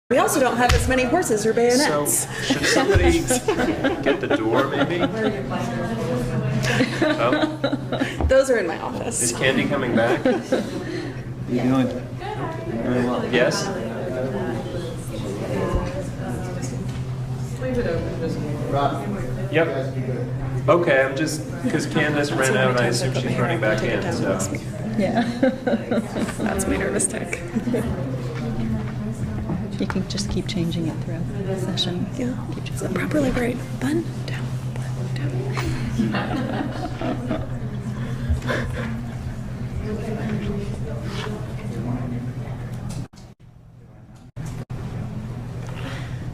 We also don't have as many horses or bayonets. So, should somebody get the door, maybe? Oh. Those are in my office. Is Candy coming back? You doing? Very well. Yes? Yep. Okay, I'm just, because Candace ran out and I assume she's running back in, so. Yeah. That's my nervous tick. You can just keep changing it throughout the session. Yeah. It's a proper librarian. Bun down, bun down.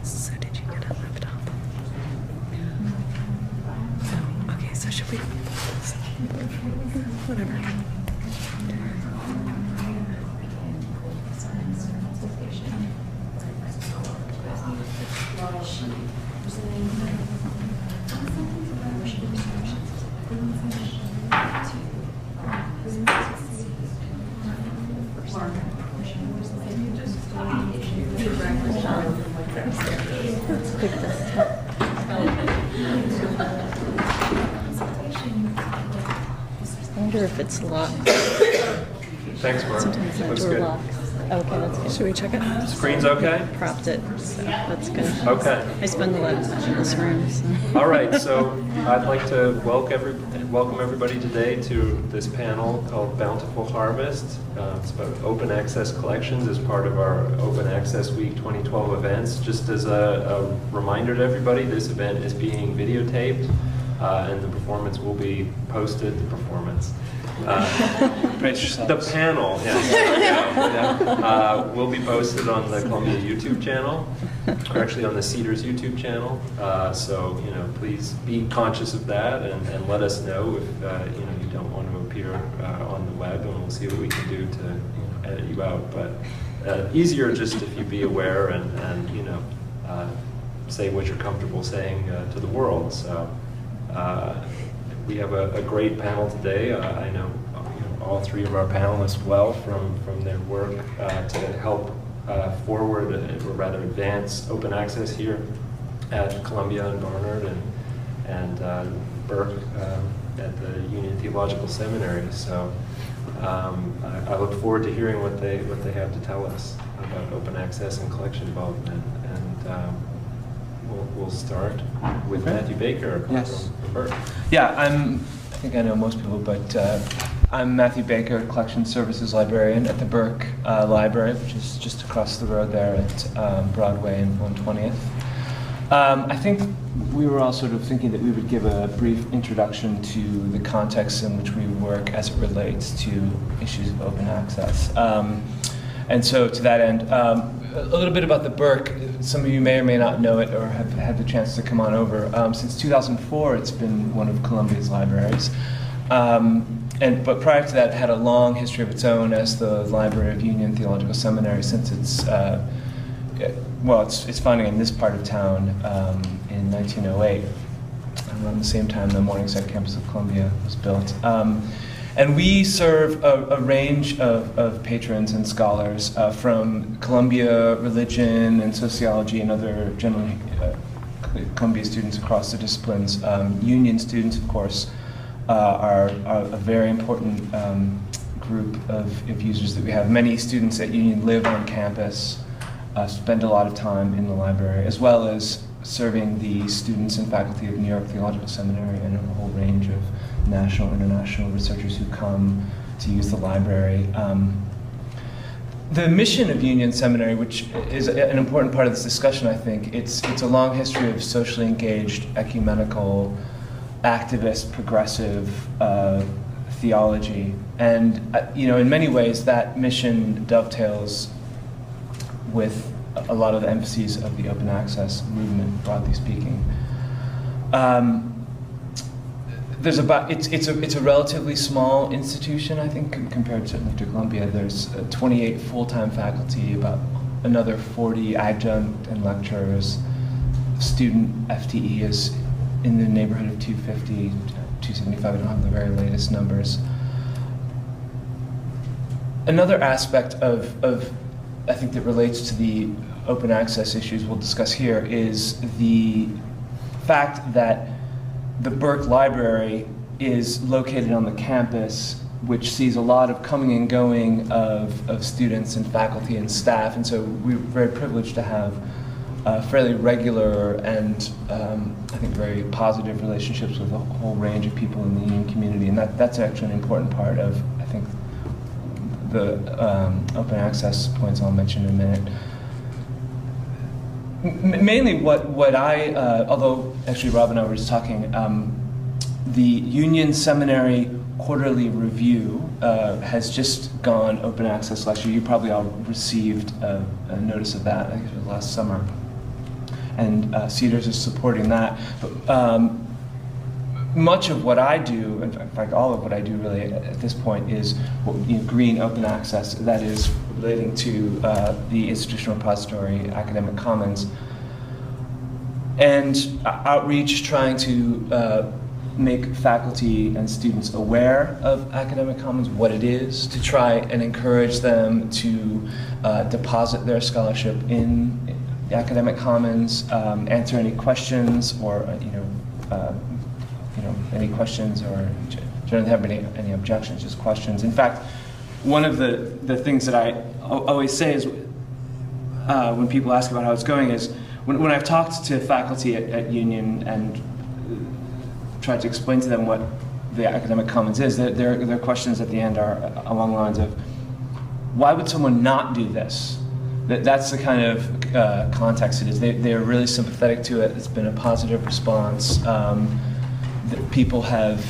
So did you get a laptop? Okay, so should we... Whatever. I wonder if it's locked. Thanks, Mark. Sometimes that Looks door good. locks. Okay, that's good. Should we check it? Screen's okay? Propped it, so that's good. Okay. I spend a lot of time in this room, so. All right, so I'd like to welcome everybody today to this panel called Bountiful Harvest. It's about open access collections as part of our Open Access Week 2012 events. Just as a reminder to everybody, this event is being videotaped and the performance will be posted. The performance. The panel will be posted on the Columbia YouTube channel, or actually on the Cedars YouTube channel. So please be conscious of that and let us know if you don't want to appear on the web, and we'll see what we can do to edit you out. But easier just if you be aware and say what you're comfortable saying to the world. So. We have a great panel today. I know all three of our panelists well from their work to help forward, or rather advance open access here at Columbia and Barnard and Burke at the Union Theological Seminary. So I look forward to hearing what they have to tell us about open access and collection development. And we'll start with Matthew Baker. Yes. From Burke. Yeah, I think I know most people, but I'm Matthew Baker, Collection Services Librarian at the Burke Library, which is just across the road there at Broadway and 120th. I think we were all sort of thinking that we would give a brief introduction to the context in which we work as it relates to issues of open access. And so to that end, a little bit about the Burke. Some of you may or may not know it or have had the chance to come on over. Since 2004, it's been one of Columbia's libraries. But prior to that, it had a long history of its own as the Library of Union Theological Seminary since its founding in this part of town in 1908, around the same time the Morningside campus of Columbia was built. And we serve a range of patrons and scholars from Columbia religion and sociology and other generally Columbia students across the disciplines. Union students, of course, are a very important group of users that we have. Many students at Union live on campus, spend a lot of time in the library, as well as serving the students and faculty of New York Theological Seminary and a whole range of national and international researchers who come to use the library. The mission of Union Seminary, which is an important part of this discussion, I think, it's a long history of socially engaged, ecumenical, activist, progressive theology. And in many ways, that mission dovetails with a lot of the emphases of the open access movement, broadly speaking. It's a relatively small institution, I think, compared to Columbia. There's 28 full-time faculty, about another 40 adjunct and lecturers. Student FTE is in the neighborhood of 250, 275. I don't have the very latest numbers. Another aspect of I think that relates to the open access issues we'll discuss here is the fact that the Burke Library is located on the campus, which sees a lot of coming and going of students and faculty and staff, and so we're very privileged to have fairly regular and I think very positive relationships with a whole range of people in the union community, and that's actually an important part of, I think, the open access points I'll mention in a minute. Mainly what I, although actually Rob and I were just talking, the Union Seminary quarterly review has just gone open access last year. You probably all received a notice of that, I think it was last summer. And Cedars is supporting that. But much of what I do, in fact all of what I do really at this point is green open access, that is relating to the institutional repository, academic commons, and outreach, trying to make faculty and students aware of academic commons, what it is, to try and encourage them to deposit their scholarship in the academic commons, answer any questions, or any questions, or don't have any objections, just questions. In fact, one of the things that I always say is when people ask about how it's going is when I've talked to faculty at Union and tried to explain to them what the academic commons is, their questions at the end are along the lines of, why would someone not do this? That's the kind of context it is. They're really sympathetic to it. It's been a positive response. People have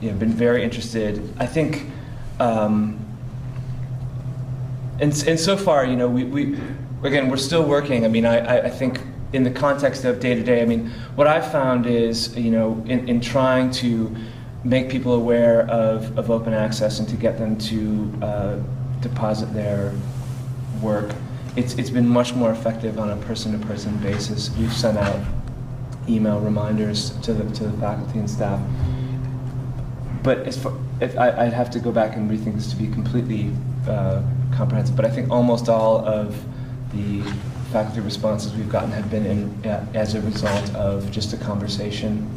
been very interested. I think, and so far, we're still working. I mean, I think in the context of day-to-day, I mean, what I've found is, in trying to make people aware of open access and to get them to deposit their work, it's been much more effective on a person-to-person basis. We've sent out email reminders to the faculty and staff. But I'd have to go back and rethink this to be completely comprehensive, but I think almost all of the faculty responses we've gotten have been as a result of just a conversation,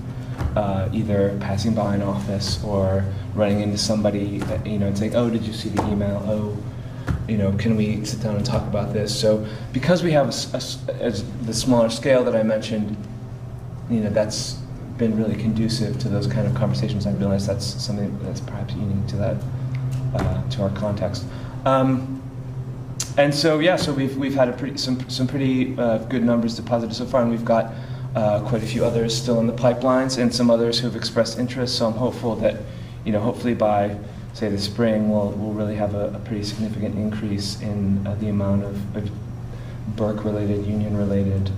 either passing by an office or running into somebody, and saying, oh, did you see the email? Oh, can we sit down and talk about this? So because we have the smaller scale that I mentioned, that's been really conducive to those kind of conversations. I realize that's something that's perhaps unique to that, to our context. And so we've had some pretty good numbers deposited so far, and we've got quite a few others still in the pipelines, and some others who have expressed interest. So I'm hopeful that, hopefully by say the spring, we'll really have a pretty significant increase in the amount of Burke-related, union-related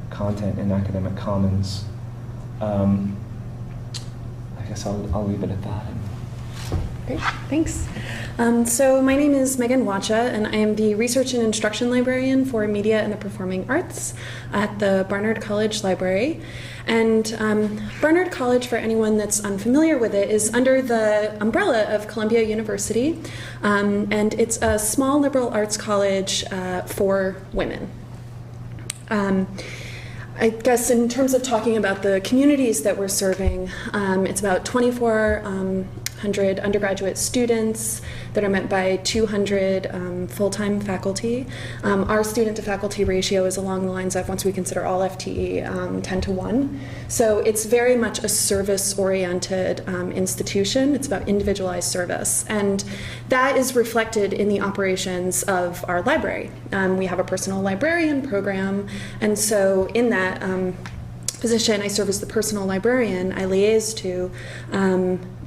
content in academic commons. I guess I'll leave it at that. Great, thanks. So my name is Megan Wacha, and I am the Research and Instruction Librarian for Media and the Performing Arts at the Barnard College Library. And Barnard College, for anyone that's unfamiliar with it, is under the umbrella of Columbia University, and it's a small liberal arts college for women. I guess in terms of talking about the communities that we're serving, it's about 2,400 undergraduate students that are met by 200 full-time faculty. Our student-to-faculty ratio is along the lines of, once we consider all FTE, 10 to 1. So it's very much a service-oriented institution. It's about individualized service. And that is reflected in the operations of our library. We have a personal librarian program, and so in that position, I serve as the personal librarian. I liaise to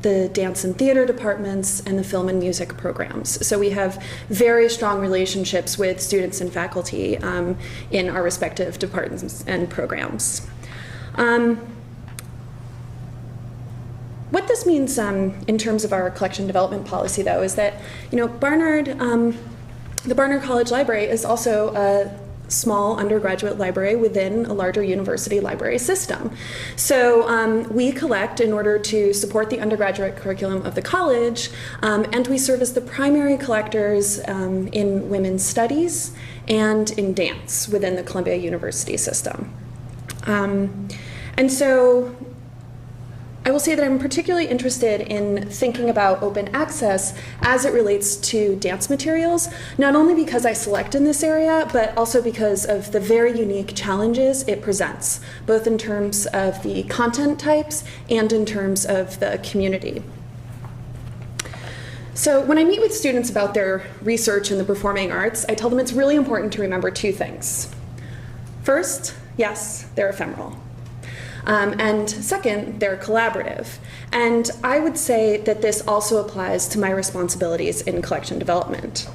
the dance and theater departments and the film and music programs. So we have very strong relationships with students and faculty in our respective departments and programs. What this means in terms of our collection development policy, though, is that Barnard, the Barnard College Library is also a small undergraduate library within a larger university library system. So we collect in order to support the undergraduate curriculum of the college, and we serve as the primary collectors in women's studies and in dance within the Columbia University system. And so I will say that I'm particularly interested in thinking about open access as it relates to dance materials, not only because I select in this area, but also because of the very unique challenges it presents, both in terms of the content types and in terms of the community. So when I meet with students about their research in the performing arts, I tell them it's really important to remember two things. First, yes, they're ephemeral. And second, they're collaborative. And I would say that this also applies to my responsibilities in collection development.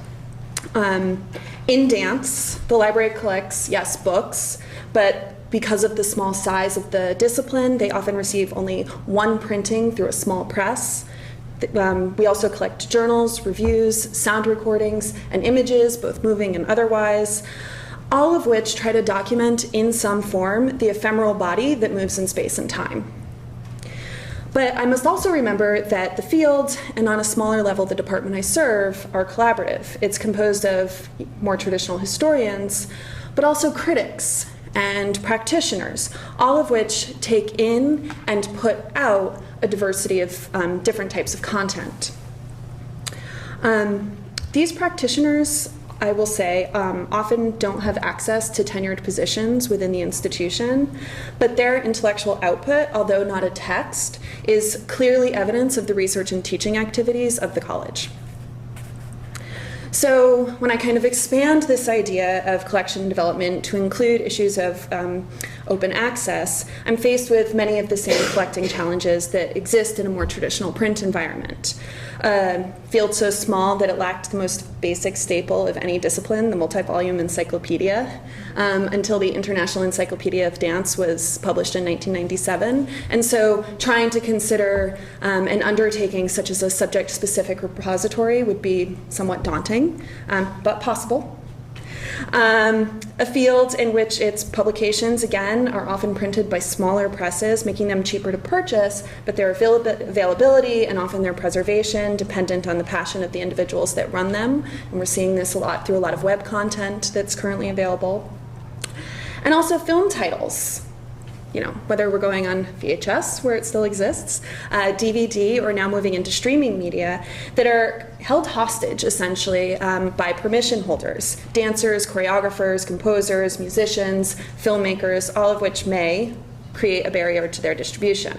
In dance, the library collects, yes, books, but because of the small size of the discipline, they often receive only one printing through a small press. We also collect journals, reviews, sound recordings, and images, both moving and otherwise, all of which try to document in some form the ephemeral body that moves in space and time. But I must also remember that the field, and on a smaller level the department I serve, are collaborative. It's composed of more traditional historians, but also critics and practitioners, all of which take in and put out a diversity of different types of content. These practitioners, I will say, often don't have access to tenured positions within the institution, but their intellectual output, although not a text, is clearly evidence of the research and teaching activities of the college. So when I kind of expand this idea of collection development to include issues of open access, I'm faced with many of the same collecting challenges that exist in a more traditional print environment. A field so small that it lacked the most basic staple of any discipline, the multi-volume encyclopedia, until the International Encyclopedia of Dance was published in 1997. And so trying to consider an undertaking such as a subject-specific repository would be somewhat daunting, but possible. A field in which its publications, again, are often printed by smaller presses, making them cheaper to purchase, but their availability and often their preservation dependent on the passion of the individuals that run them. And we're seeing this a lot through a lot of web content that's currently available. And also film titles. You know, whether we're going on VHS, where it still exists, DVD, or now moving into streaming media, that are held hostage, essentially, by permission holders, dancers, choreographers, composers, musicians, filmmakers, all of which may create a barrier to their distribution.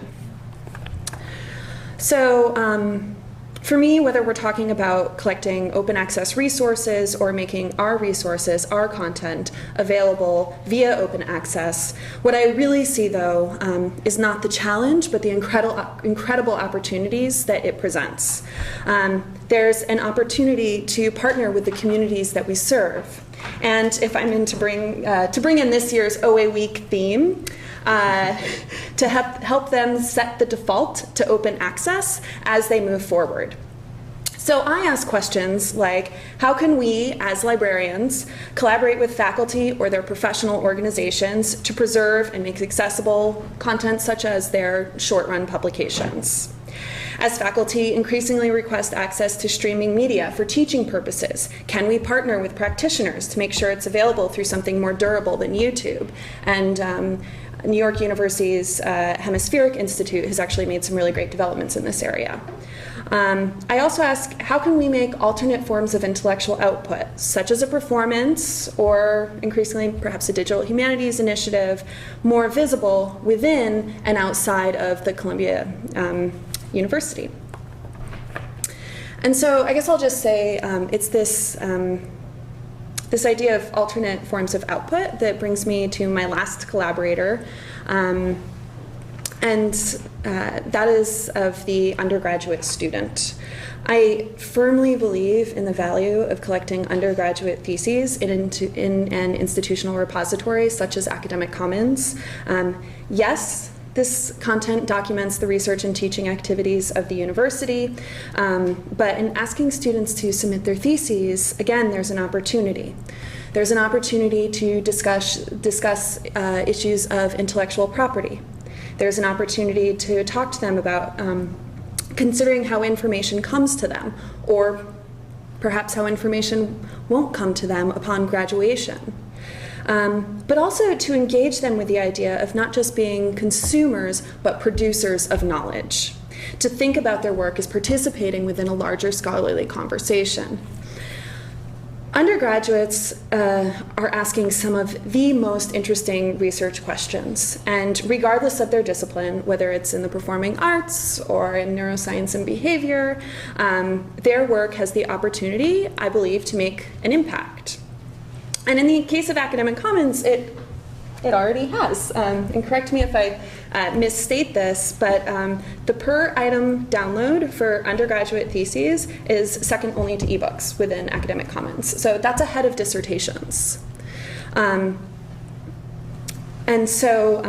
So, for me, whether we're talking about collecting open access resources or making our resources, our content, available via open access, what I really see, though, is not the challenge, but the incredible opportunities that it presents. There's an opportunity to partner with the communities that we serve. And if I'm to bring in this year's OA Week theme, to help them set the default to open access as they move forward. So I ask questions like, how can we, as librarians, collaborate with faculty or their professional organizations to preserve and make accessible content such as their short-run publications? As faculty increasingly request access to streaming media for teaching purposes, can we partner with practitioners to make sure it's available through something more durable than YouTube? And New York University's Hemispheric Institute has actually made some really great developments in this area. I also ask, how can we make alternate forms of intellectual output, such as a performance or increasingly perhaps a digital humanities initiative, more visible within and outside of the Columbia University? And so I guess I'll just say it's this idea of alternate forms of output that brings me to my last collaborator, and that is of the undergraduate student. I firmly believe in the value of collecting undergraduate theses in an institutional repository such as Academic Commons. Yes, this content documents the research and teaching activities of the university, but in asking students to submit their theses, again, there's an opportunity. There's an opportunity to discuss issues of intellectual property. There's an opportunity to talk to them about considering how information comes to them, or perhaps how information won't come to them upon graduation. But also to engage them with the idea of not just being consumers, but producers of knowledge. To think about their work as participating within a larger scholarly conversation. Undergraduates are asking some of the most interesting research questions, and regardless of their discipline, whether it's in the performing arts or in neuroscience and behavior, their work has the opportunity, I believe, to make an impact. And in the case of Academic Commons, it already has. And correct me if I misstate this, but the per item download for undergraduate theses is second only to ebooks within Academic Commons. So that's ahead of dissertations. And so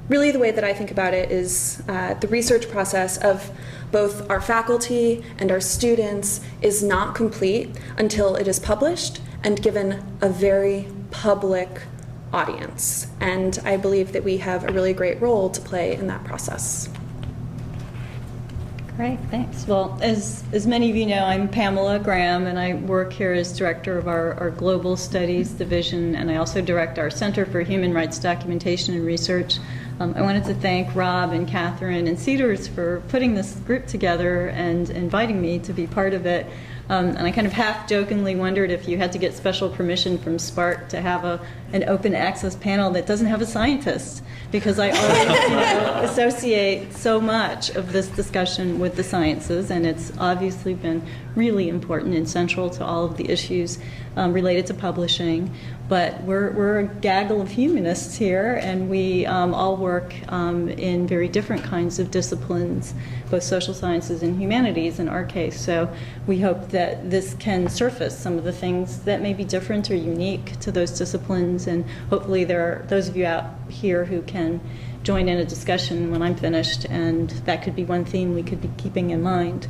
really the way that I think about it is the research process of both our faculty and our students is not complete until it is published and given a very public audience. And I believe that we have a really great role to play in that process. Great, thanks. Well, as many of you know, I'm Pamela Graham, and I work here as director of our Global Studies Division, and I also direct our Center for Human Rights Documentation and Research. I wanted to thank Rob and Catherine and Cedars for putting this group together and inviting me to be part of it. And I kind of half-jokingly wondered if you had to get special permission from Spark to have an open access panel that doesn't have a scientist, because I always associate so much of this discussion with the sciences, and it's obviously been really important and central to all of the issues related to publishing. But we're a gaggle of humanists here, and we all work in very different kinds of disciplines, both social sciences and humanities in our case. So we hope that this can surface some of the things that may be different or unique to those disciplines, and hopefully there are those of you out here who can join in a discussion when I'm finished, and that could be one theme we could be keeping in mind.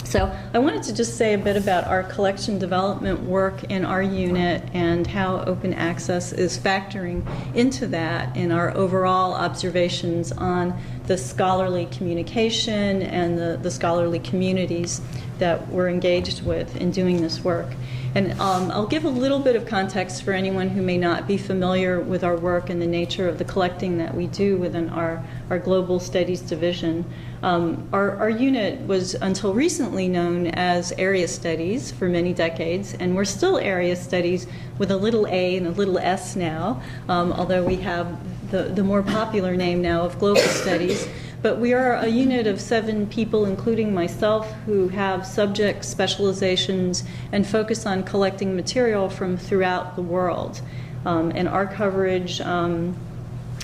So I wanted to just say a bit about our collection development work in our unit and how open access is factoring into that in our overall observations on the scholarly communication and the scholarly communities that we're engaged with in doing this work. And I'll give a little bit of context for anyone who may not be familiar with our work and the nature of the collecting that we do within our Global Studies Division. Our unit was until recently known as Area Studies for many decades, and we're still Area Studies with a little a and a little s now, although we have the more popular name now of Global Studies. But we are a unit of 7 people, including myself, who have subject specializations and focus on collecting material from throughout the world. And our coverage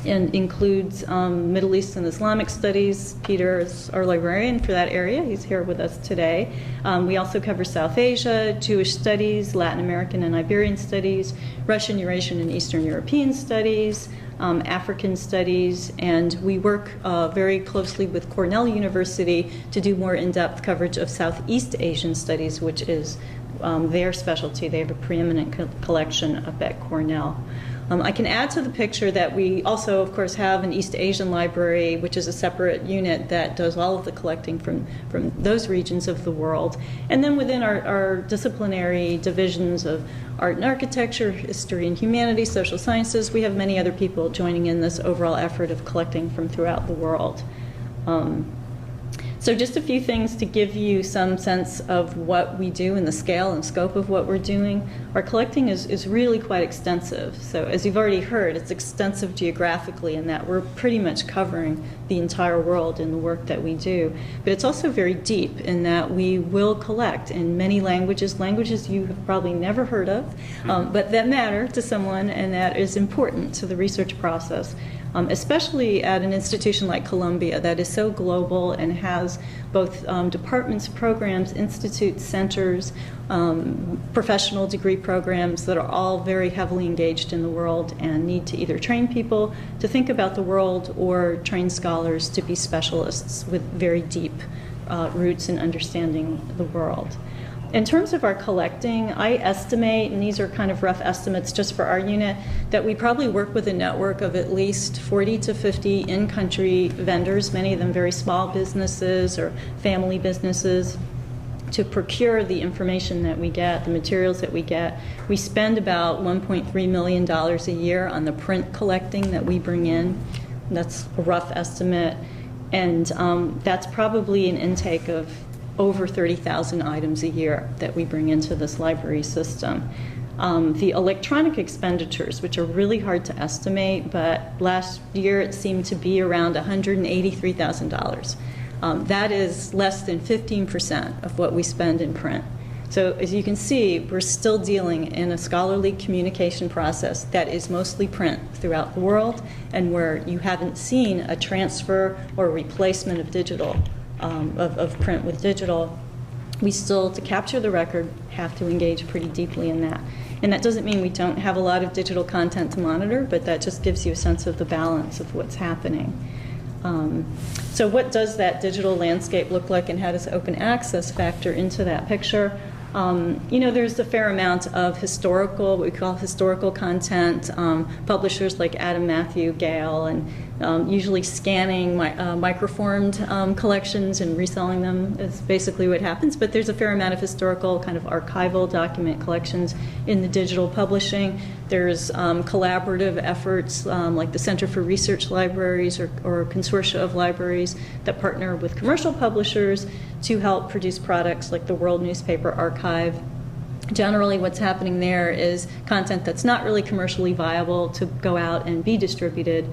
includes Middle East and Islamic studies. Peter is our librarian for that area. He's here with us today. We also cover South Asia, Jewish studies, Latin American and Iberian studies, Russian, Eurasian, and Eastern European studies, African studies, and we work very closely with Cornell University to do more in-depth coverage of Southeast Asian studies, which is their specialty. They have a preeminent collection up at Cornell. I can add to the picture that we also, of course, have an East Asian library, which is a separate unit that does all of the collecting from those regions of the world. And then within our disciplinary divisions of art and architecture, history and humanities, social sciences, we have many other people joining in this overall effort of collecting from throughout the world. So just a few things to give you some sense of what we do and the scale and scope of what we're doing. Our collecting is really quite extensive. So as you've already heard, it's extensive geographically in that we're pretty much covering the entire world in the work that we do. But it's also very deep in that we will collect in many languages you have probably never heard of, but that matter to someone and that is important to the research process. Especially at an institution like Columbia that is so global and has both departments, programs, institutes, centers, professional degree programs that are all very heavily engaged in the world and need to either train people to think about the world or train scholars to be specialists with very deep roots in understanding the world. In terms of our collecting, I estimate, and these are kind of rough estimates just for our unit, that we probably work with a network of at least 40 to 50 in-country vendors, many of them very small businesses or family businesses, to procure the information that we get, the materials that we get. We spend about $1.3 million a year on the print collecting that we bring in. That's a rough estimate. And that's probably an intake of over 30,000 items a year that we bring into this library system. The electronic expenditures, which are really hard to estimate, but last year it seemed to be around $183,000. That is less than 15% of what we spend in print. So as you can see, we're still dealing in a scholarly communication process that is mostly print throughout the world, and where you haven't seen a transfer or replacement of digital, of print with digital. We still, to capture the record, have to engage pretty deeply in that. And that doesn't mean we don't have a lot of digital content to monitor, but that just gives you a sense of the balance of what's happening. So what does that digital landscape look like, and how does open access factor into that picture? There's a fair amount of historical, what we call historical content, publishers like Adam Matthew Gale, and usually scanning microformed collections and reselling them is basically what happens. But there's a fair amount of historical kind of archival document collections in the digital publishing. There's collaborative efforts like the Center for Research Libraries or consortia of libraries that partner with commercial publishers to help produce products like the World Newspaper Archive. Generally, what's happening there is content that's not really commercially viable to go out and be distributed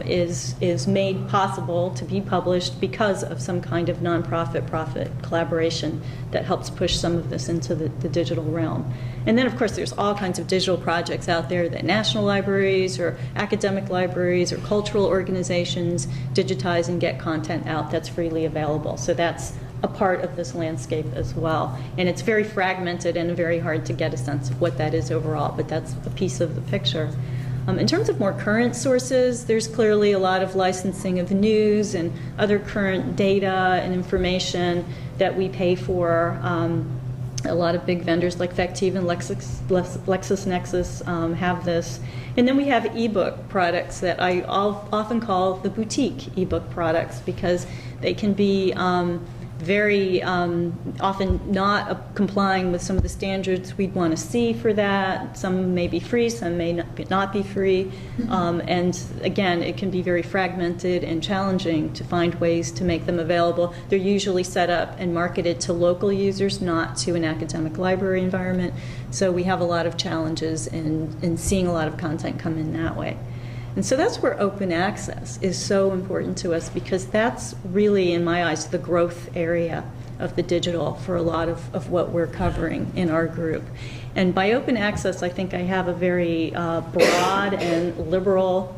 is made possible to be published because of some kind of nonprofit profit collaboration that helps push some of this into the digital realm. And then, of course, there's all kinds of digital projects out there that national libraries or academic libraries or cultural organizations digitize and get content out that's freely available. So that's a part of this landscape as well. And it's very fragmented and very hard to get a sense of what that is overall, but that's a piece of the picture. In terms of more current sources, there's clearly a lot of licensing of news and other current data and information that we pay for. A lot of big vendors like Factiva and LexisNexis have this. And then we have ebook products that I often call the boutique ebook products, because they can be very often not complying with some of the standards we'd want to see for that. Some may be free, some may not be free. And again, it can be very fragmented and challenging to find ways to make them available. They're usually set up and marketed to local users, not to an academic library environment. So we have a lot of challenges in seeing a lot of content come in that way. And so that's where open access is so important to us, because that's really, in my eyes, the growth area of the digital for a lot of what we're covering in our group. And by open access, I think I have a very broad and liberal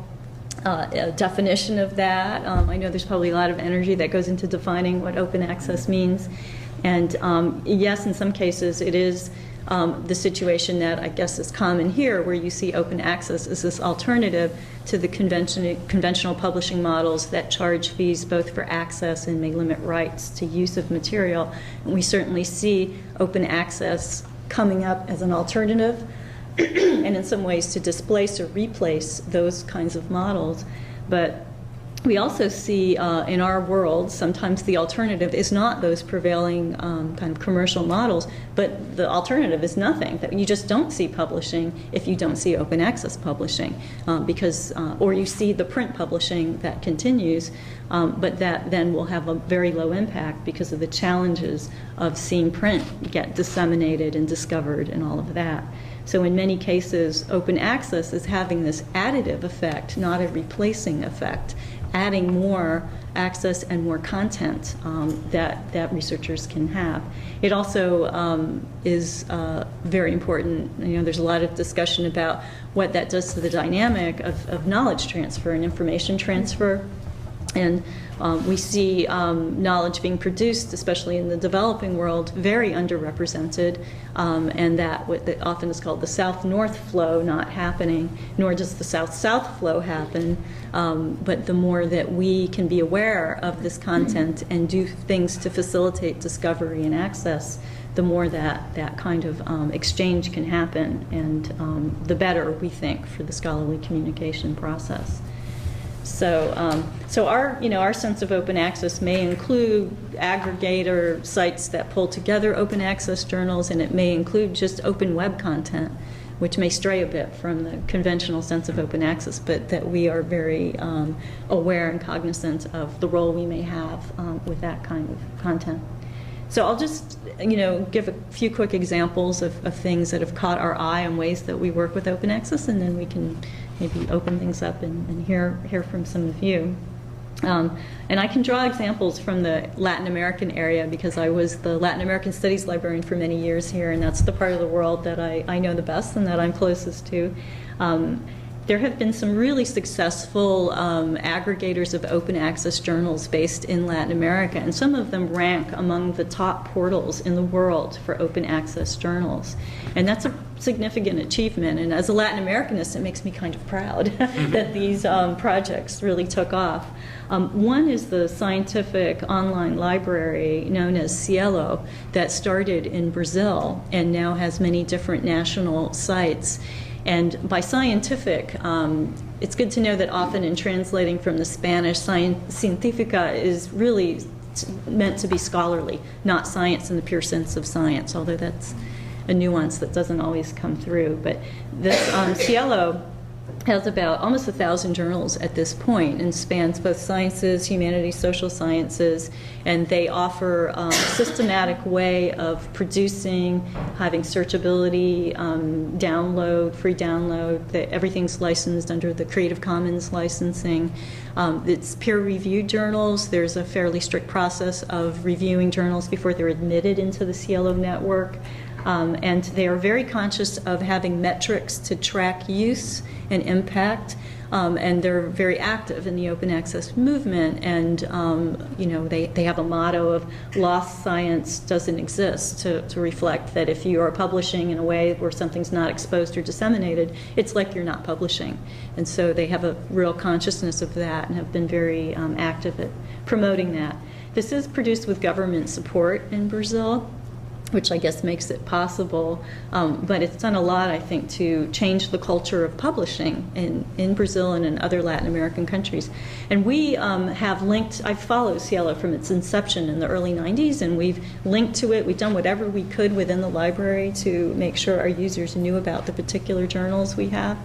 definition of that. I know there's probably a lot of energy that goes into defining what open access means. And yes, in some cases it is the situation that I guess is common here, where you see open access as this alternative to the conventional publishing models that charge fees both for access and may limit rights to use of material. And we certainly see open access coming up as an alternative and in some ways to displace or replace those kinds of models. But we also see in our world sometimes the alternative is not those prevailing kind of commercial models, but the alternative is nothing. That you just don't see publishing if you don't see open access publishing, or you see the print publishing that continues, but that then will have a very low impact because of the challenges of seeing print get disseminated and discovered and all of that. So in many cases, open access is having this additive effect, not a replacing effect, adding more access and more content that researchers can have. It also is very important. There's a lot of discussion about what that does to the dynamic of knowledge transfer and information transfer. And we see knowledge being produced, especially in the developing world, very underrepresented, and that what often is called the South-North flow not happening, nor does the South-South flow happen. But the more that we can be aware of this content and do things to facilitate discovery and access, the more that kind of exchange can happen, and the better, we think, for the scholarly communication process. So, our sense of open access may include aggregator sites that pull together open access journals, and it may include just open web content, which may stray a bit from the conventional sense of open access, but that we are very aware and cognizant of the role we may have with that kind of content. So I'll just, give a few quick examples of things that have caught our eye and ways that we work with open access, and then we can maybe open things up and hear from some of you. And I can draw examples from the Latin American area because I was the Latin American Studies librarian for many years here, and that's the part of the world that I know the best and that I'm closest to. There have been some really successful aggregators of open access journals based in Latin America, and some of them rank among the top portals in the world for open access journals. And that's a significant achievement, and as a Latin Americanist, it makes me kind of proud that these projects really took off. One is the scientific online library known as Cielo that started in Brazil and now has many different national sites. And by scientific, it's good to know that often in translating from the Spanish, científica is really meant to be scholarly, not science in the pure sense of science, although that's a nuance that doesn't always come through. But this Cielo has about almost 1,000 journals at this point and spans both sciences, humanities, social sciences, and they offer a systematic way of producing, having searchability, free download. Everything's licensed under the Creative Commons licensing. It's peer-reviewed journals. There's a fairly strict process of reviewing journals before they're admitted into the Cielo network. And they are very conscious of having metrics to track use and impact, and they're very active in the open access movement. And they have a motto of lost science doesn't exist, to reflect that if you are publishing in a way where something's not exposed or disseminated, it's like you're not publishing. And so they have a real consciousness of that and have been very active at promoting that. This is produced with government support in Brazil, which I guess makes it possible, but it's done a lot, I think, to change the culture of publishing in Brazil and in other Latin American countries. And we have linked, I follow Cielo from its inception in the early 90s, and we've linked to it. We've done whatever we could within the library to make sure our users knew about the particular journals we have.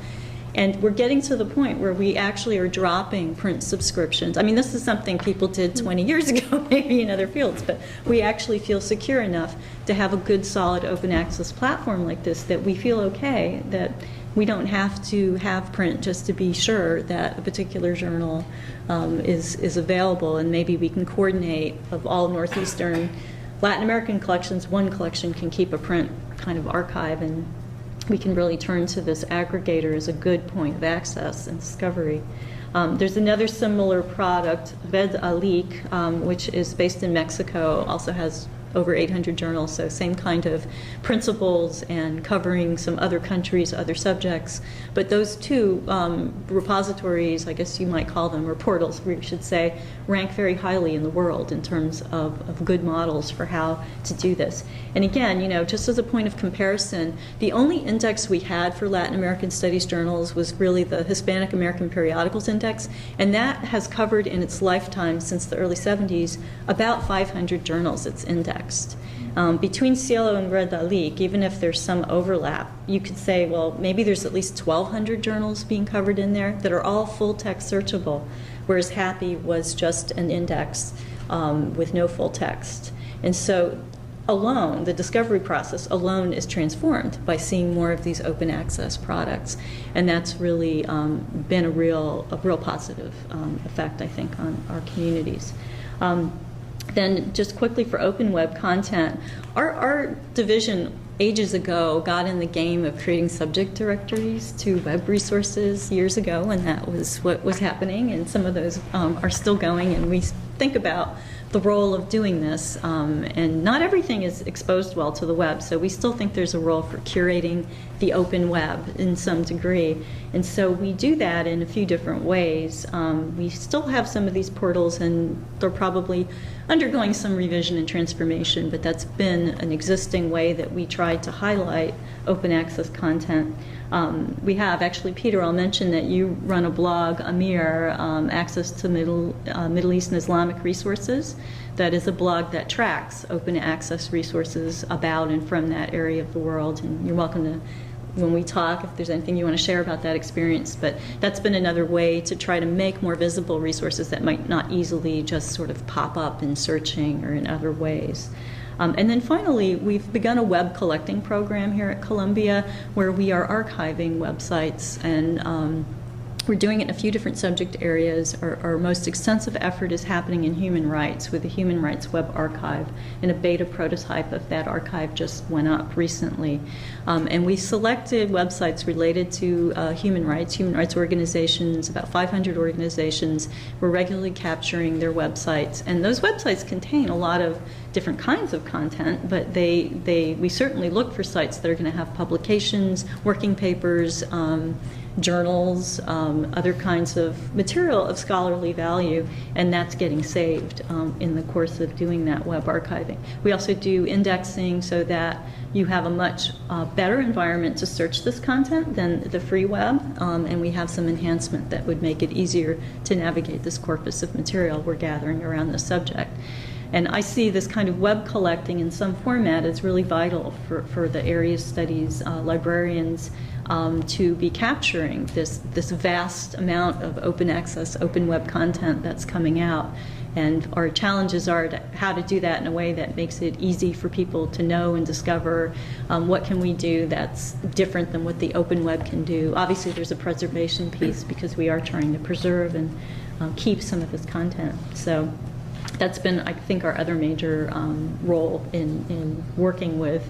And we're getting to the point where we actually are dropping print subscriptions. I mean, this is something people did 20 years ago, maybe in other fields, but we actually feel secure enough to have a good, solid open access platform like this that we feel okay, that we don't have to have print just to be sure that a particular journal is available, and maybe we can coordinate of all Northeastern Latin American collections. One collection can keep a print kind of archive, and we can really turn to this aggregator as a good point of access and discovery. There's another similar product, Red Alic, which is based in Mexico, also has over 800 journals, so same kind of principles and covering some other countries, other subjects. But those two repositories, I guess you might call them, or portals, we should say, rank very highly in the world in terms of good models for how to do this. And again, just as a point of comparison, the only index we had for Latin American Studies journals was really the Hispanic American Periodicals Index, and that has covered in its lifetime since the early 70s about 500 journals it's indexed. Between Cielo and Red Alic, even if there's some overlap, you could say, well, maybe there's at least 1,200 journals being covered in there that are all full text searchable, whereas Happy was just an index with no full text. And so alone, the discovery process alone is transformed by seeing more of these open access products. And that's really been a real positive effect, I think, on our communities. Then just quickly for open web content, our division ages ago got in the game of creating subject directories to web resources years ago, and that was what was happening, and some of those are still going, and we think about the role of doing this, and not everything is exposed well to the web, so we still think there's a role for curating the open web in some degree, and so we do that in a few different ways. We still have some of these portals, and they're probably undergoing some revision and transformation, but that's been an existing way that we tried to highlight open access content. We have, actually, Peter, I'll mention that you run a blog, Amir, Access to Middle East and Islamic Resources. That is a blog that tracks open access resources about and from that area of the world. And you're welcome to, when we talk, if there's anything you want to share about that experience. But that's been another way to try to make more visible resources that might not easily just sort of pop up in searching or in other ways. And then finally, we've begun a web collecting program here at Columbia where we are archiving websites, and we're doing it in a few different subject areas. Our most extensive effort is happening in human rights with the Human Rights Web Archive, and a beta prototype of that archive just went up recently. And we selected websites related to human rights organizations, about 500 organizations. We're regularly capturing their websites, and those websites contain a lot of different kinds of content, but we certainly look for sites that are going to have publications, working papers, journals, other kinds of material of scholarly value, and that's getting saved in the course of doing that web archiving. We also do indexing so that you have a much better environment to search this content than the free web, and we have some enhancement that would make it easier to navigate this corpus of material we're gathering around the subject. And I see this kind of web collecting in some format as really vital for the area studies librarians to be capturing this vast amount of open access, open web content that's coming out. And our challenges are how to do that in a way that makes it easy for people to know and discover what can we do that's different than what the open web can do. Obviously, there's a preservation piece because we are trying to preserve and keep some of this content. So that's been, I think, our other major role in working with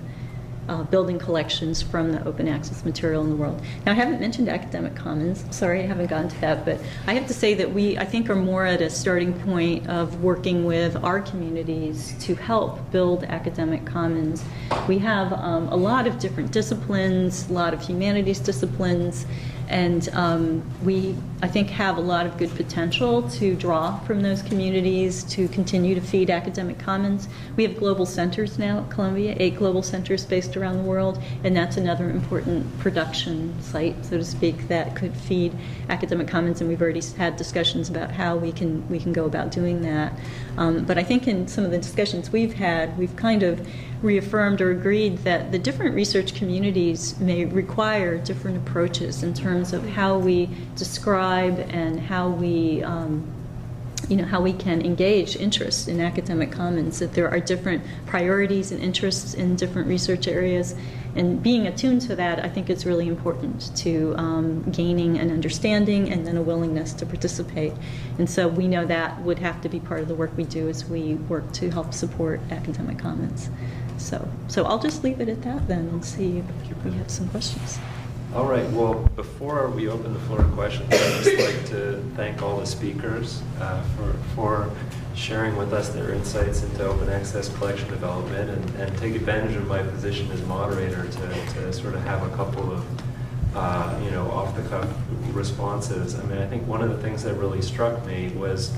building collections from the open access material in the world. Now, I haven't mentioned academic commons. Sorry, I haven't gotten to that, but I have to say that we, I think, are more at a starting point of working with our communities to help build academic commons. We have a lot of different disciplines, a lot of humanities disciplines, and we, I think, have a lot of good potential to draw from those communities to continue to feed academic commons. We have global centers now at Columbia, 8 global centers based around the world, and that's another important production site, so to speak, that could feed academic commons, and we've already had discussions about how we can go about doing that. But I think in some of the discussions we've had, we've kind of reaffirmed or agreed that the different research communities may require different approaches in terms of how we describe and how we how we can engage interest in academic commons, that there are different priorities and interests in different research areas, and being attuned to that, I think, is really important to gaining an understanding and then a willingness to participate. And so we know that would have to be part of the work we do as we work to help support academic commons. So I'll just leave it at that then and see if we have some questions. All right, well, before we open the floor to questions, I'd just like to thank all the speakers for sharing with us their insights into open access collection development, and take advantage of my position as moderator to sort of have a couple of off-the-cuff responses. I mean, I think one of the things that really struck me was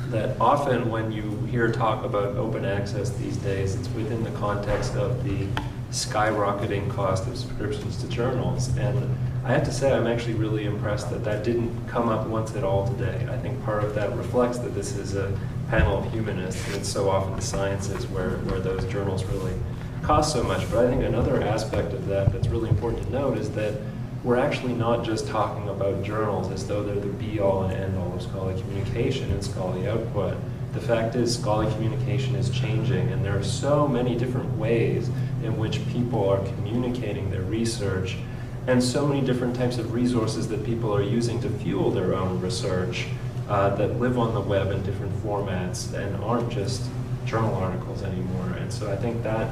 that often when you hear talk about open access these days, it's within the context of the skyrocketing cost of subscriptions to journals. And I have to say, I'm actually really impressed that that didn't come up once at all today. I think part of that reflects that this is a panel of humanists, and it's so often the sciences where those journals really cost so much. But I think another aspect of that that's really important to note is that we're actually not just talking about journals as though they're the be-all and end-all of scholarly communication and scholarly output. The fact is, scholarly communication is changing, and there are so many different ways in which people are communicating their research, and so many different types of resources that people are using to fuel their own research that live on the web in different formats and aren't just journal articles anymore. And so I think that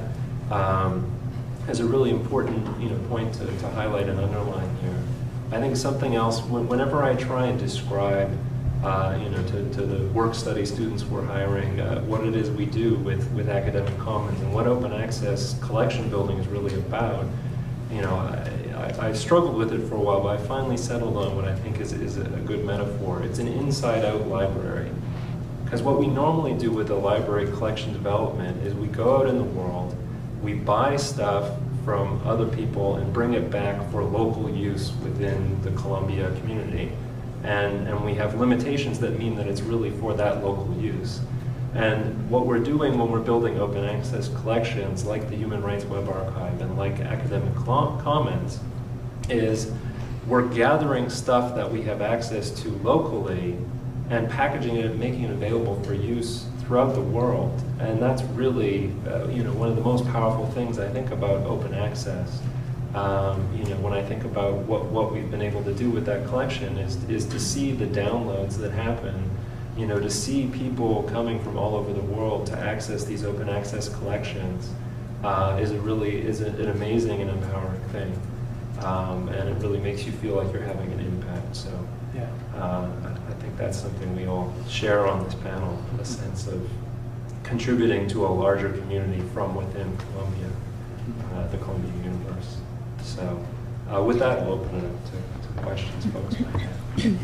is a really important point to highlight and underline here. I think something else, whenever I try and describe to the work study students we're hiring, what it is we do with academic commons and what open access collection building is really about. I struggled with it for a while, but I finally settled on what I think is a good metaphor. It's an inside-out library. Because what we normally do with the library collection development is we go out in the world, we buy stuff from other people and bring it back for local use within the Columbia community. And we have limitations that mean that it's really for that local use. And what we're doing when we're building open access collections like the Human Rights Web Archive and like Academic Commons is we're gathering stuff that we have access to locally and packaging it and making it available for use throughout the world. And that's really one of the most powerful things I think about open access. When I think about what we've been able to do with that collection is to see the downloads that happen, to see people coming from all over the world to access these open access collections is an amazing and empowering thing. And it really makes you feel like you're having an impact. So Yeah. I think that's something we all share on this panel, a sense of contributing to a larger community from within Columbia, the Columbia universe. So with that, I'll open it up to questions folks might have.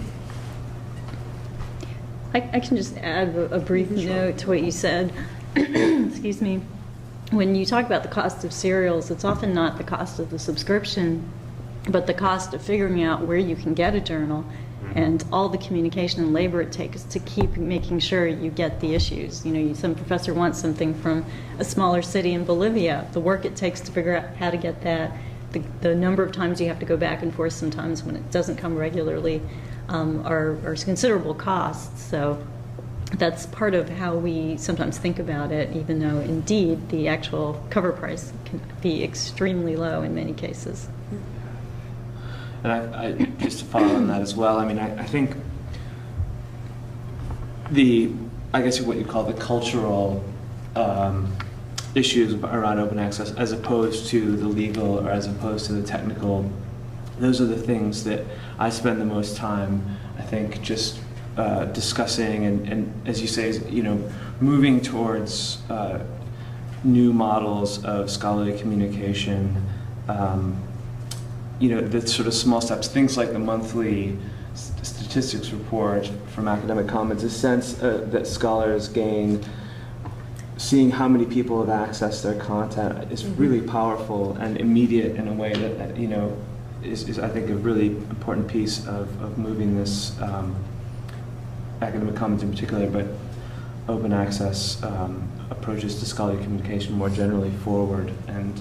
I can just add a brief note to what you said. Excuse me. When you talk about the cost of serials, it's often not the cost of the subscription, but the cost of figuring out where you can get a journal and all the communication and labor it takes to keep making sure you get the issues. Some professor wants something from a smaller city in Bolivia. The work it takes to figure out how to get that, the number of times you have to go back and forth sometimes when it doesn't come regularly are considerable costs. So that's part of how we sometimes think about it, even though indeed the actual cover price can be extremely low in many cases. And I just to follow on that as well, I think I guess what you call the cultural issues around open access as opposed to the legal or as opposed to the technical, those are the things that I spend the most time, I think, just discussing and as you say, moving towards new models of scholarly communication, the sort of small steps, things like the monthly statistics report from Academic Commons, a sense that scholars gain, seeing how many people have accessed their content is really powerful and immediate in a way that, is I think a really important piece of moving this Academic Commons in particular, but open access approaches to scholarly communication more generally forward and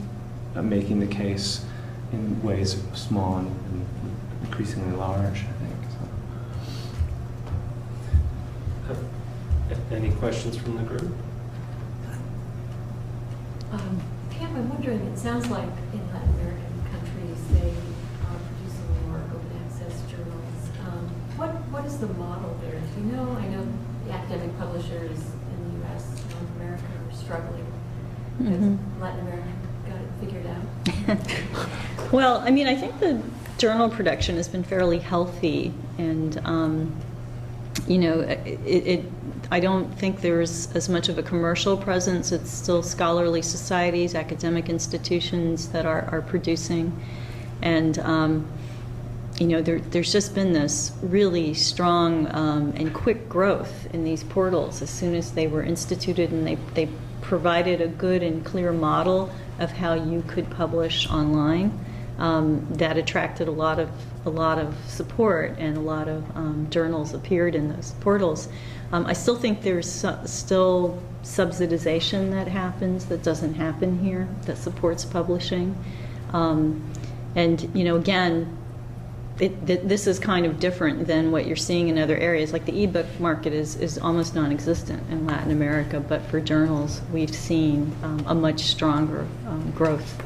making the case in ways small and increasingly large, I think. So. Any questions from the group? Pam, I'm wondering, it sounds like in Latin American countries they are producing more open access journals. What is the model there? Do you know? I know the academic publishers in the U.S. and North America are struggling because Latin America got it figured out. Well, I think the journal production has been fairly healthy, and I don't think there's as much of a commercial presence. It's still scholarly societies, academic institutions that are producing, and there's just been this really strong and quick growth in these portals as soon as they were instituted, and they provided a good and clear model of how you could publish online. That attracted a lot of support, and a lot of journals appeared in those portals. I still think there's still subsidization that happens that doesn't happen here, that supports publishing. And again, this is kind of different than what you're seeing in other areas. Like the ebook market is almost non-existent in Latin America, but for journals, we've seen a much stronger growth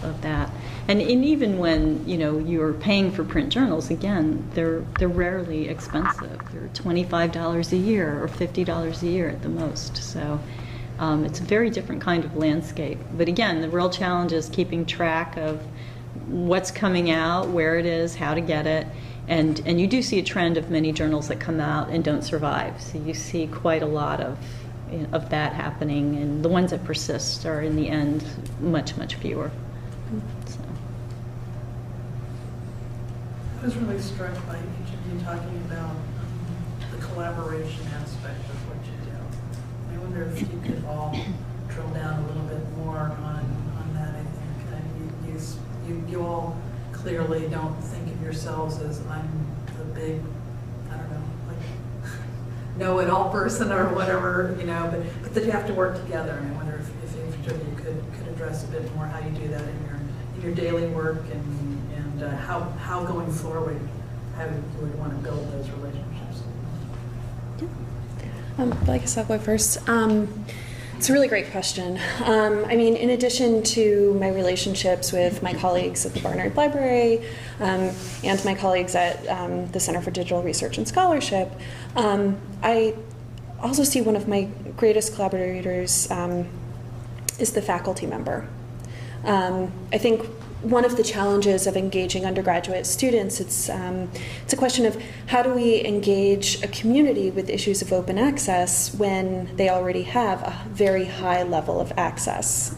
of that. And even when you're paying for print journals, again, they're rarely expensive. They're $25 a year or $50 a year at the most. So it's a very different kind of landscape. But again, the real challenge is keeping track of what's coming out, where it is, how to get it. And you do see a trend of many journals that come out and don't survive. So you see quite a lot of that happening, and the ones that persist are in the end much, much fewer. So. I was really struck by each of you talking about the collaboration aspect of what you do. I wonder if you could all drill down a little bit more on that. I think you all clearly don't think of yourselves as I'm the big, I don't know, like know-it-all person or whatever, you know, but that you have to work together. And I wonder if each of you could address a bit more how you do that in your daily work and how going forward, how you would want to build those relationships. I guess I'll go first. It's a really great question. I mean, in addition to my relationships with my colleagues at the Barnard Library and my colleagues at the Center for Digital Research and Scholarship, I also see one of my greatest collaborators is the faculty member. I think one of the challenges of engaging undergraduate students, it's a question of how do we engage a community with issues of open access when they already have a very high level of access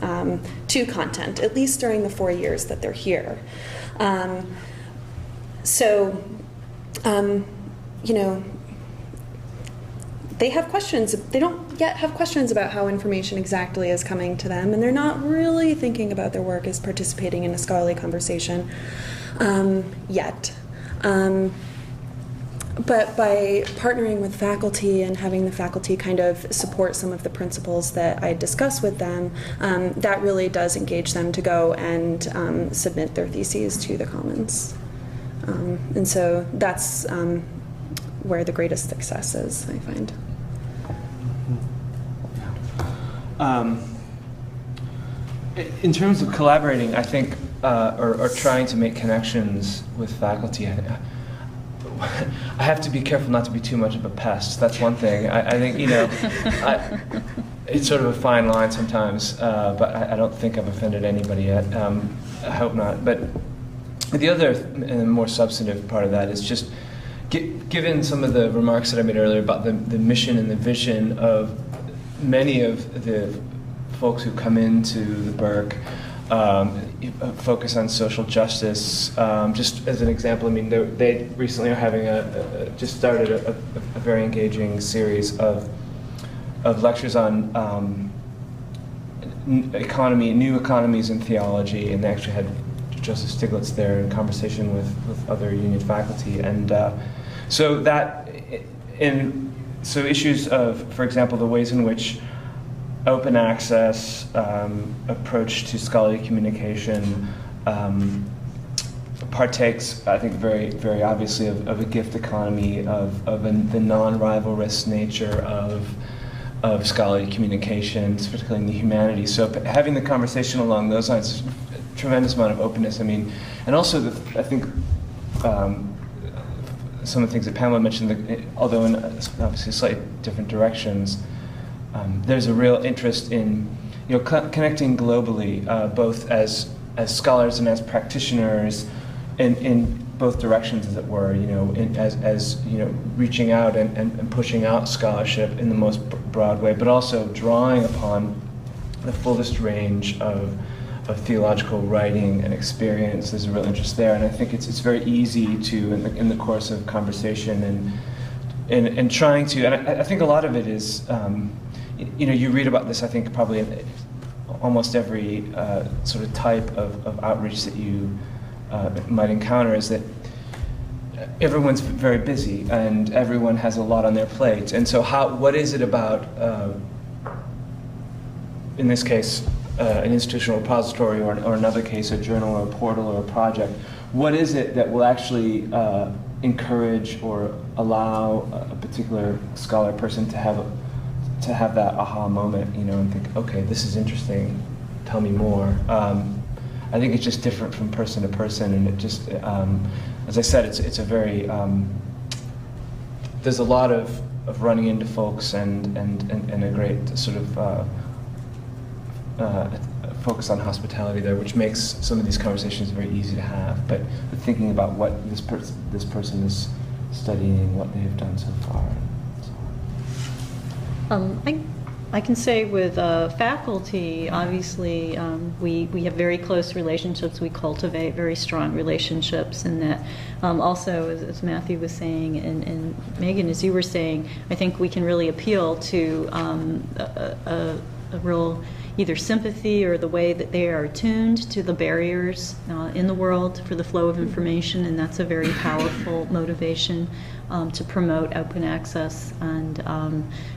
to content, at least during the 4 years that they're here. You know, they have questions. They don't yet have questions about how information exactly is coming to them, and they're not really thinking about their work as participating in a scholarly conversation yet. But by partnering with faculty and having the faculty kind of support some of the principles that I discuss with them, that really does engage them to go and submit their theses to the Commons. And so that's where the greatest success is, I find. In terms of collaborating, I think, or trying to make connections with faculty, I have to be careful not to be too much of a pest. That's one thing. I think, you know, it's sort of a fine line sometimes, but I don't think I've offended anybody yet. I hope not. But the other and more substantive part of that is just, given some of the remarks that I made earlier about the mission and the vision of many of the folks who come into the Burke, focus on social justice. Just as an example, I mean, they recently are having just started a very engaging series of lectures on new economies in theology, and they actually had Joseph Stiglitz there in conversation with other union faculty, and so issues of, for example, the ways in which open access approach to scholarly communication partakes, I think, very, very obviously of a gift economy, of the non-rivalrous nature of scholarly communications, particularly in the humanities. So having the conversation along those lines, a tremendous amount of openness. I mean, and also I think some of the things that Pamela mentioned, although in obviously slightly different directions, there's a real interest in, you know, connecting globally, both as scholars and as practitioners, in both directions, as it were. You know, as you know, reaching out and pushing out scholarship in the most broad way, but also drawing upon the fullest range of theological writing and experience. There's a real interest there, and I think it's very easy to, in the course of conversation and trying to, and I think a lot of it is, you know, you read about this, I think, probably in almost every sort of type of outreach that you might encounter, is that everyone's very busy and everyone has a lot on their plate. And so what is it about, in this case, an institutional repository, or another case, a journal or a portal or a project, what is it that will actually encourage or allow a particular scholar person to have that aha moment, you know, and think, okay, this is interesting, tell me more. I think it's just different from person to person, and it just, as I said, it's a very, there's a lot of running into folks and a great sort of focus on hospitality there, which makes some of these conversations very easy to have. But thinking about what this person is studying, what they've done so far, and so on. I can say with faculty, obviously, we have very close relationships. We cultivate very strong relationships, and that also, as Matthew was saying, and Megan, as you were saying, I think we can really appeal to a real either sympathy or the way that they are attuned to the barriers in the world for the flow of information, and that's a very powerful motivation to promote open access. And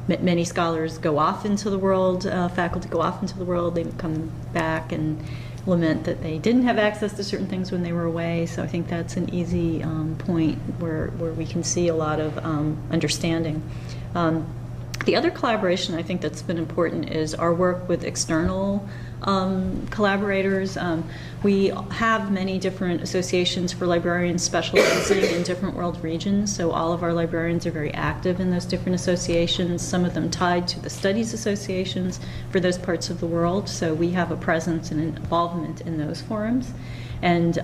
many scholars go off into the world, faculty go off into the world, they come back and lament that they didn't have access to certain things when they were away. So I think that's an easy point where we can see a lot of understanding. The other collaboration I think that's been important is our work with external collaborators. We have many different associations for librarians specializing in different world regions, so all of our librarians are very active in those different associations, some of them tied to the studies associations for those parts of the world, so we have a presence and involvement in those forums. And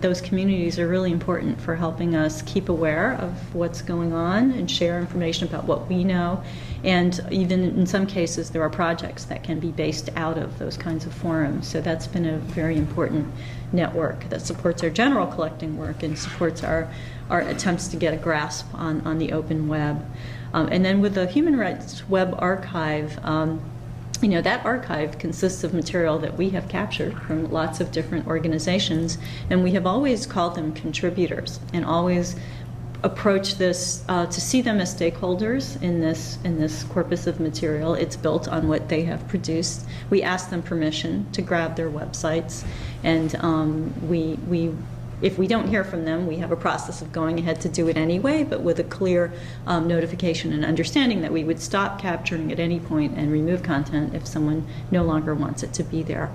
those communities are really important for helping us keep aware of what's going on and share information about what we know. And even in some cases, there are projects that can be based out of those kinds of forums. So that's been a very important network that supports our general collecting work and supports our attempts to get a grasp on the open web. And then with the Human Rights Web Archive, you know, that archive consists of material that we have captured from lots of different organizations, and we have always called them contributors and always approach this to see them as stakeholders in this corpus of material. It's built on what they have produced. We ask them permission to grab their websites, and if we don't hear from them, we have a process of going ahead to do it anyway, but with a clear notification and understanding that we would stop capturing at any point and remove content if someone no longer wants it to be there.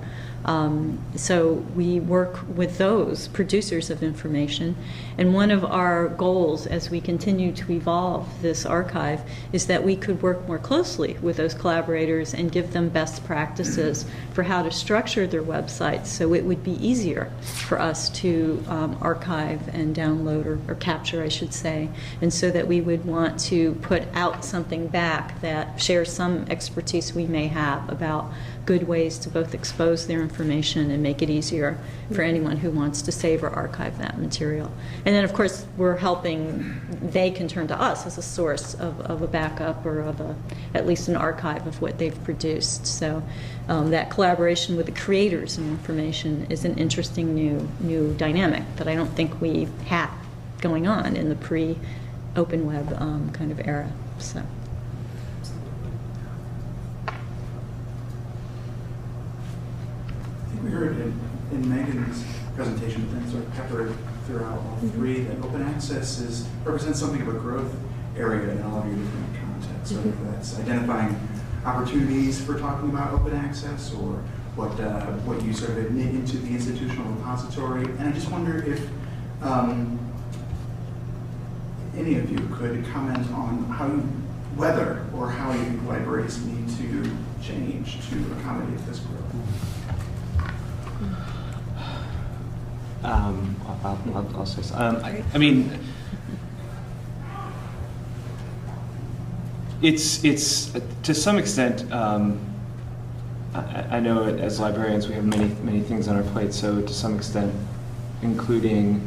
So we work with those producers of information, and one of our goals as we continue to evolve this archive is that we could work more closely with those collaborators and give them best practices for how to structure their websites so it would be easier for us to archive and download or capture, I should say, and so that we would want to put out something back that shares some expertise we may have about good ways to both expose their information and make it easier for anyone who wants to save or archive that material. And then, of course, we're helping, they can turn to us as a source of a backup or of at least an archive of what they've produced. So that collaboration with the creators of information is an interesting new dynamic that I don't think we had going on in the pre-open web kind of era. So. We heard in Megan's presentation, but then sort of peppered throughout all three, that open access represents something of a growth area in all of your different contexts. So whether that's identifying opportunities for talking about open access, or what you sort of admit into the institutional repository. And I just wonder if any of you could comment on whether or how you think libraries need to change to accommodate this growth. I'll say so. I mean, it's to some extent. I know as librarians we have many things on our plate. So to some extent, including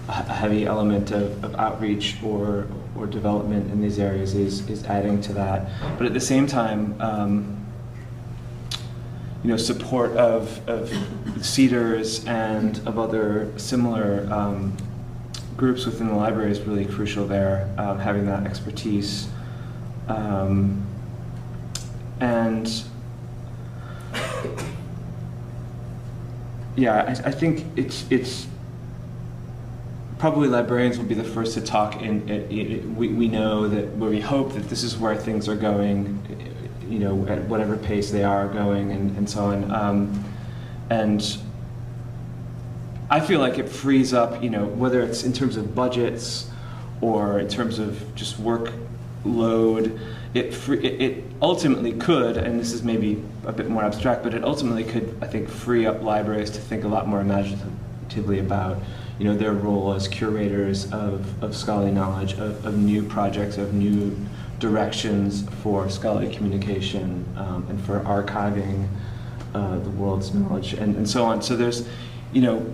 a heavy element of outreach or development in these areas is adding to that. But at the same time, support of CEDARs and of other similar groups within the library is really crucial there, having that expertise. And yeah, I think it's probably librarians will be the first to talk. We know that, we hope that this is where things are going, at whatever pace they are going, and so on. And I feel like it frees up, whether it's in terms of budgets or in terms of just workload, it ultimately could, and this is maybe a bit more abstract, but it ultimately could, I think, free up libraries to think a lot more imaginatively about, their role as curators of scholarly knowledge, of new projects, of new directions for scholarly communication and for archiving the world's knowledge and so on. So there's, you know,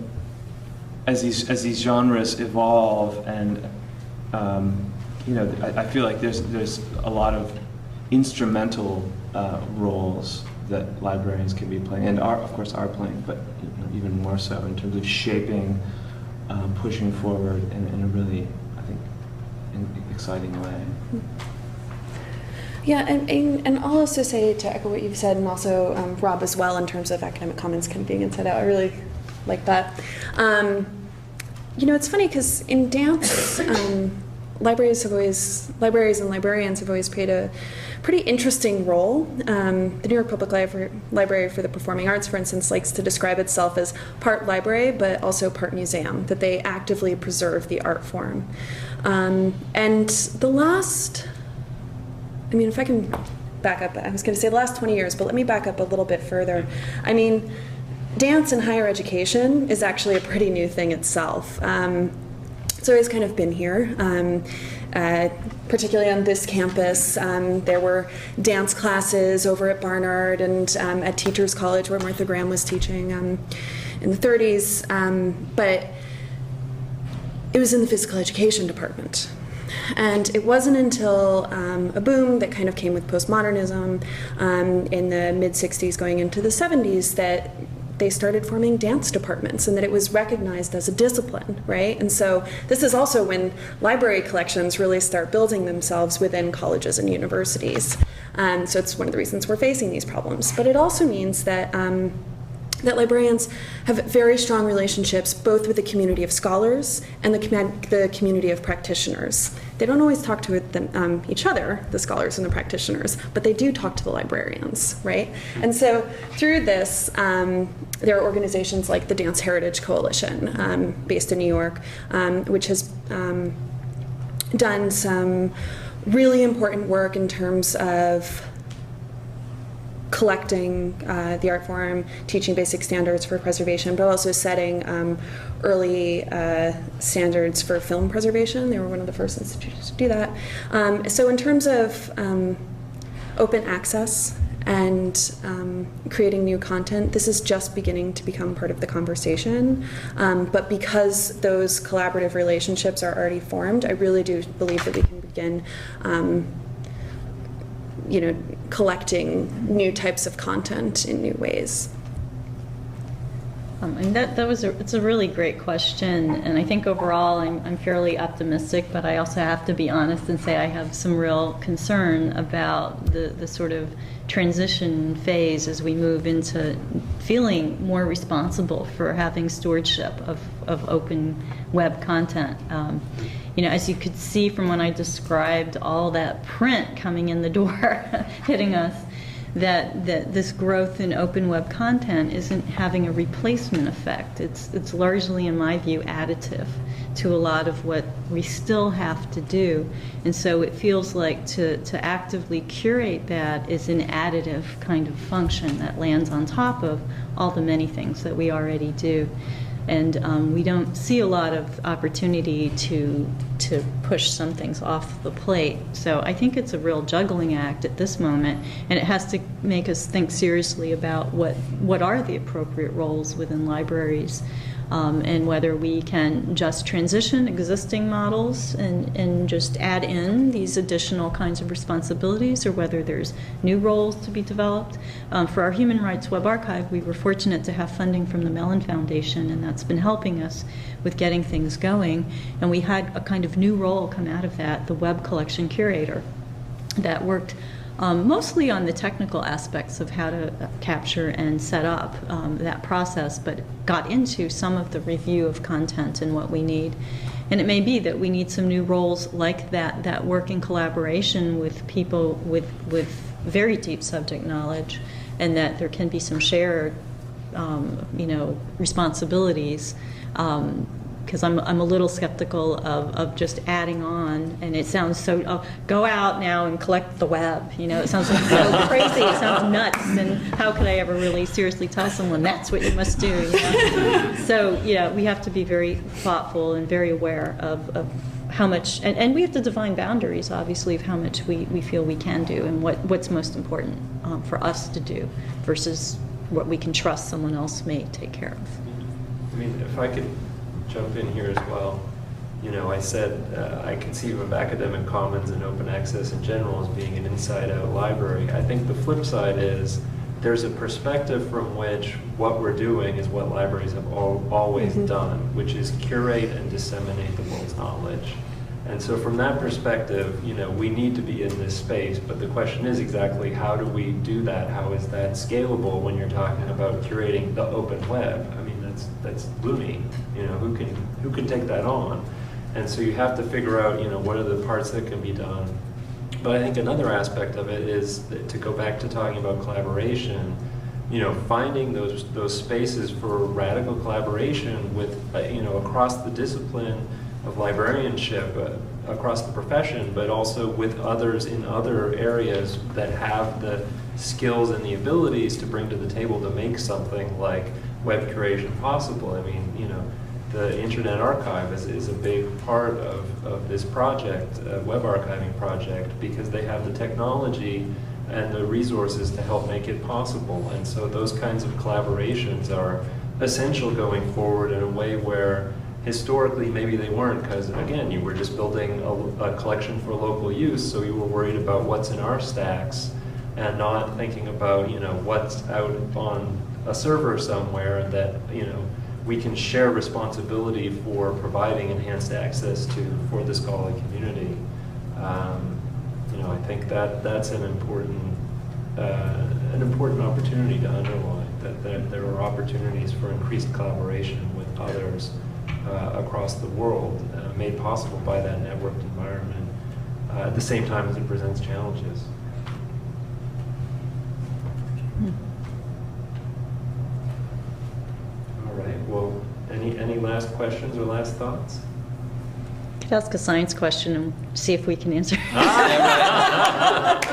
as these genres evolve, and you know, I feel like there's a lot of instrumental roles that librarians can be playing, and of course are playing, but you know, even more so in terms of shaping, pushing forward in a really, I think, exciting way. Yeah, and I'll also say, to echo what you've said, and also Rob as well, in terms of academic commons kind of being inside out, I really like that. You know, it's funny because in dance, libraries and librarians have always played a pretty interesting role. The New York Public Library for the Performing Arts, for instance, likes to describe itself as part library, but also part museum, that they actively preserve the art form. And the last, I mean, if I can back up, I was going to say the last 20 years, but let me back up a little bit further. I mean, dance in higher education is actually a pretty new thing itself. It's always kind of been here, particularly on this campus. There were dance classes over at Barnard and at Teachers College, where Martha Graham was teaching in the 30s, but it was in the physical education department. And it wasn't until a boom that kind of came with postmodernism in the mid-60s going into the 70s that they started forming dance departments, and that it was recognized as a discipline, right? And so this is also when library collections really start building themselves within colleges and universities. So it's one of the reasons we're facing these problems. But it also means that that librarians have very strong relationships both with the community of scholars and the community of practitioners. They don't always talk to each other, the scholars and the practitioners, but they do talk to the librarians, right? And so through this, there are organizations like the Dance Heritage Coalition, based in New York, which has done some really important work in terms of collecting the art form, teaching basic standards for preservation, but also setting early standards for film preservation. They were one of the first institutions to do that. So in terms of open access and creating new content, this is just beginning to become part of the conversation. But because those collaborative relationships are already formed, I really do believe that we can begin collecting new types of content in new ways. And it's a really great question, and I think overall I'm fairly optimistic, but I also have to be honest and say I have some real concern about the sort of transition phase as we move into feeling more responsible for having stewardship of open web content. As you could see from when I described all that print coming in the door, hitting us, that this growth in open web content isn't having a replacement effect. It's largely, in my view, additive to a lot of what we still have to do. And so it feels like to actively curate that is an additive kind of function that lands on top of all the many things that we already do. And we don't see a lot of opportunity to push some things off the plate. So I think it's a real juggling act at this moment, and it has to make us think seriously about what are the appropriate roles within libraries, and whether we can just transition existing models and just add in these additional kinds of responsibilities, or whether there's new roles to be developed. For our Human Rights Web Archive, we were fortunate to have funding from the Mellon Foundation, and that's been helping us with getting things going. And we had a kind of new role come out of that, the web collection curator, that worked mostly on the technical aspects of how to capture and set up that process, but got into some of the review of content and what we need. And it may be that we need some new roles like that work in collaboration with people with very deep subject knowledge, and that there can be some shared responsibilities. Because I'm a little skeptical of just adding on, and it sounds so, go out now and collect the web. It sounds like so crazy, it sounds nuts, and how could I ever really seriously tell someone that's what you must do? So we have to be very thoughtful and very aware of how much, and we have to define boundaries, obviously, of how much we feel we can do and what's most important for us to do versus what we can trust someone else may take care of. I mean, if I could jump in here as well. You know, I said I conceive of academic commons and open access in general as being an inside-out library. I think the flip side is there's a perspective from which what we're doing is what libraries have always done, which is curate and disseminate the world's knowledge. And so from that perspective, you know, we need to be in this space, but the question is exactly how do we do that? How is that scalable when you're talking about curating the open web? I mean, that's loony. You know, who can take that on? And so you have to figure out, you know, what are the parts that can be done. But I think another aspect of it is to go back to talking about collaboration, you know, finding those spaces for radical collaboration with, you know, across the discipline of librarianship, across the profession, but also with others in other areas that have the skills and the abilities to bring to the table to make something like web curation possible. I mean, you know, the Internet Archive is a big part of this project, web archiving project, because they have the technology and the resources to help make it possible. And so those kinds of collaborations are essential going forward in a way where historically maybe they weren't, because again, you were just building a collection for local use, so you were worried about what's in our stacks and not thinking about, you know, what's out on a server somewhere that, you know, we can share responsibility for providing enhanced access to for the scholarly community. You know, I think that's an important opportunity to underline, that there are opportunities for increased collaboration with others across the world, made possible by that networked environment, at the same time as it presents challenges. All right, well, any last questions or last thoughts? Could ask a science question and see if we can answer.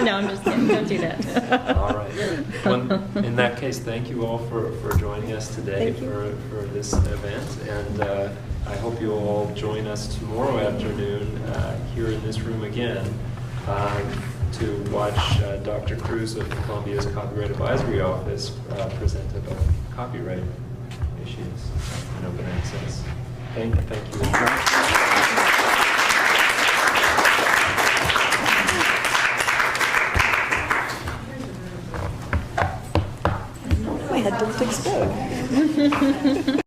No, I'm just kidding. Don't do that. All right. Well, in that case, thank you all for joining us today for this event. And I hope you'll all join us tomorrow afternoon here in this room again to watch Dr. Cruz of Columbia's Copyright Advisory Office present about copyright issues and open access. Thank you all. My head didn't explode.